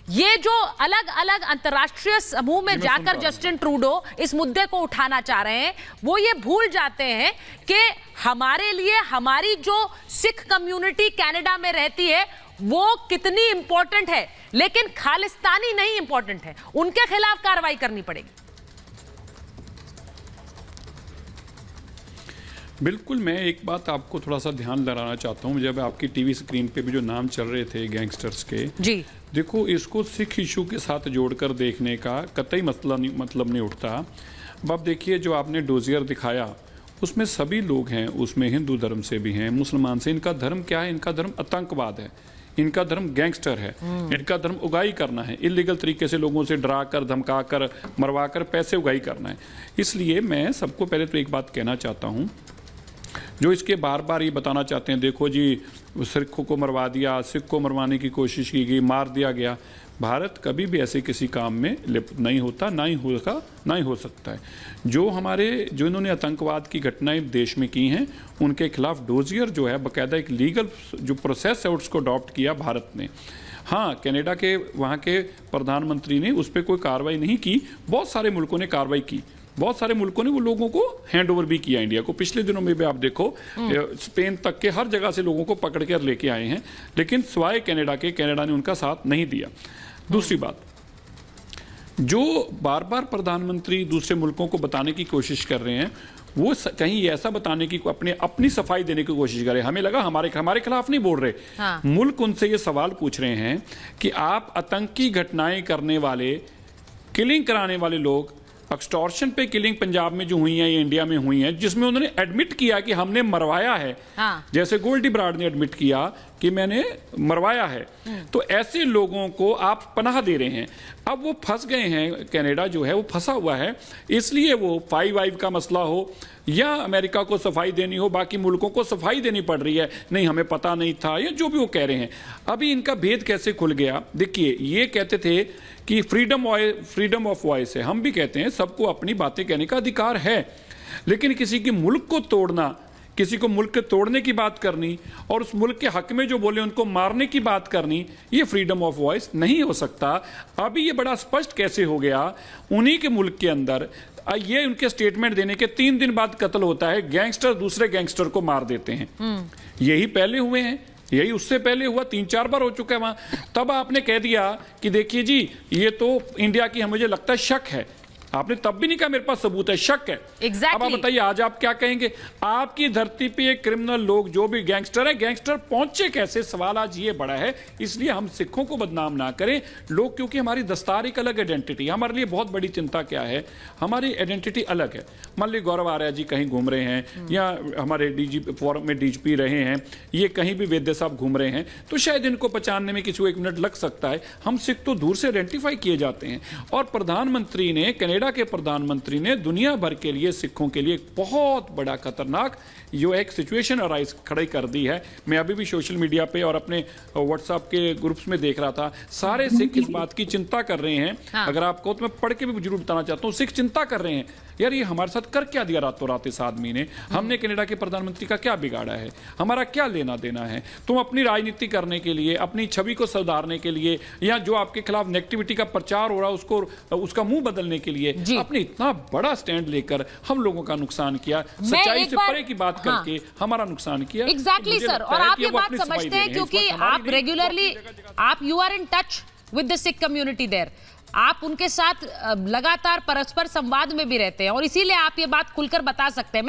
ये जो अलग अलग अंतर्राष्ट्रीय समूह में जाकर जस्टिन ट्रूडो इस मुद्दे को उठाना चाह रहे हैं, वो ये भूल जाते हैं कि हमारे लिए हमारी जो सिख कम्युनिटी कनाडा में रहती है वो कितनी इंपॉर्टेंट है, लेकिन खालिस्तानी नहीं इंपॉर्टेंट है। उनके खिलाफ कार्रवाई करनी पड़ेगी। बिल्कुल, मैं एक बात आपको थोड़ा सा ध्यान दिलाना चाहता हूँ। जब आपकी टीवी स्क्रीन पे भी जो नाम चल रहे थे गैंगस्टर्स के, जी देखो, इसको सिख इशू के साथ जोड़कर देखने का कतई मतलब नहीं उठता। अब देखिए, जो आपने डोजियर दिखाया उसमें सभी लोग हैं, उसमें हिंदू धर्म से भी हैं, मुसलमान से। इनका धर्म क्या है? इनका धर्म आतंकवाद है, इनका धर्म गैंगस्टर है, इनका धर्म उगाई करना है, इलीगल तरीके से लोगों से डरा कर, धमका कर, मरवा कर पैसे उगाई करना है। इसलिए मैं सबको पहले तो एक बात कहना चाहता हूँ, जो इसके बार बार ये बताना चाहते हैं, देखो जी सिखों को मरवा दिया, सिख को मरवाने की कोशिश की गई, मार दिया गया। भारत कभी भी ऐसे किसी काम में लिप्त नहीं होता, ना ही होगा, ना ही हो सकता है। जो इन्होंने आतंकवाद की घटनाएं देश में की हैं, उनके खिलाफ डोजियर जो है बाकायदा एक लीगल जो प्रोसेस है उसको अडॉप्ट किया भारत ने। हाँ, कनाडा के वहाँ के प्रधानमंत्री ने उस पर कोई कार्रवाई नहीं की, बहुत सारे मुल्कों ने कार्रवाई की, बहुत सारे मुल्कों ने वो लोगों को हैंड ओवर भी किया इंडिया को। पिछले दिनों में भी आप देखो, स्पेन तक के हर जगह से लोगों को पकड़ कर लेके आए हैं, लेकिन सिवाय कनाडा के, कनाडा ने उनका साथ नहीं दिया। दूसरी बात, जो बार बार प्रधानमंत्री दूसरे मुल्कों को बताने की कोशिश कर रहे हैं, वो कहीं ऐसा बताने की अपनी सफाई देने की कोशिश कर रहे हैं। हमें लगा हमारे खिलाफ नहीं बोल रहे। हाँ। मुल्क उनसे ये सवाल पूछ रहे हैं कि आप आतंकी घटनाएं करने वाले, किलिंग कराने वाले लोग, एक्सटॉर्शन पे किलिंग पंजाब में जो हुई है, ये इंडिया में हुई है, जिसमें उन्होंने एडमिट किया कि हमने मरवाया है। हाँ। जैसे गोल्डी बराड़ ने एडमिट किया कि मैंने मरवाया है। तो ऐसे लोगों को आप पनाह दे रहे हैं। अब वो फंस गए हैं, कनाडा जो है वो फंसा हुआ है। इसलिए वो 5 का मसला हो या अमेरिका को सफाई देनी हो, बाकी मुल्कों को सफाई देनी पड़ रही है, नहीं हमें पता नहीं था, या जो भी वो कह रहे हैं। अभी इनका भेद कैसे खुल गया? देखिए, ये कहते थे कि फ्रीडम ऑफ वॉइस है। हम भी कहते हैं सबको अपनी बातें कहने का अधिकार है, लेकिन किसी के मुल्क को तोड़ना, किसी को मुल्क के तोड़ने की बात करनी और उस मुल्क के हक में जो बोले उनको मारने की बात करनी, ये फ्रीडम ऑफ वॉइस नहीं हो सकता। अभी ये बड़ा स्पष्ट कैसे हो गया, उन्हीं के मुल्क के अंदर ये उनके स्टेटमेंट देने के 3 दिन बाद कत्ल होता है, गैंगस्टर दूसरे गैंगस्टर को मार देते हैं। यही पहले हुए हैं, यही उससे पहले हुआ, 3-4 बार हो चुका है वहां। तब आपने कह दिया कि देखिए जी, ये तो इंडिया की, मुझे लगता है शक है। आपने तब भी नहीं कहा मेरे पास सबूत है, शक है। Exactly. अब आप बताइए आज आप क्या कहेंगे? आपकी धरती पे एक क्रिमिनल लोग, जो भी गैंगस्टर है, गैंगस्टर पहुंचे कैसे? सवाल आज ये बड़ा है। इसलिए हम सिखों को बदनाम ना करें लोग, क्योंकि हमारी दस्तार एक अलग आइडेंटिटी। हमारे लिए बहुत बड़ी चिंता क्या है, हमारी आइडेंटिटी अलग है। मान लीजिए गौरव आर्या जी कहीं घूम रहे हैं, या हमारे डीजीपी फोरम में डीजीपी रहे हैं, ये कहीं भी वैद्य साहब घूम रहे हैं, तो शायद इनको पहचानने में किसी को 1 मिनट लग सकता है। हम सिख तो दूर से आइडेंटिफाई किए जाते हैं। और प्रधानमंत्री ने, कनाडा के प्रधानमंत्री ने दुनिया भर के लिए, सिखों के लिए एक बहुत बड़ा खतरनाक जो एक सिचुएशन अराइज खड़ी कर दी है। मैं अभी भी सोशल मीडिया पे और अपने व्हाट्सएप के ग्रुप्स में देख रहा था, सारे सिख इस बात की चिंता कर रहे हैं। हाँ। अगर आपको तो मैं पढ़ के भी जरूर बताना चाहता हूँ, सिख चिंता कर रहे हैं, यार ये हमारे साथ कर क्या दिया रातों रात इस आदमी ने? हमने कनाडा के प्रधानमंत्री का क्या बिगाड़ा है? हमारा क्या लेना देना है? तुम अपनी राजनीति करने के लिए, अपनी छवि को सुधारने के लिए, या जो आपके खिलाफ नेगेटिविटी का प्रचार हो रहा है उसको, उसका मुंह बदलने के लिए अपने इतना बड़ा स्टैंड लेकर हम लोगों का नुकसान किया, सच्चाई से परे की बात करके हमारा नुकसान किया। एग्जैक्टली सर, और आप ये बात समझते हैं क्योंकि आप रेगुलरली, आप you are in touch with the Sikh community there, आप उनके साथ लगातार परस्पर संवाद में भी रहते हैं, और इसीलिए आप ये बात खुलकर बता सकते हैं।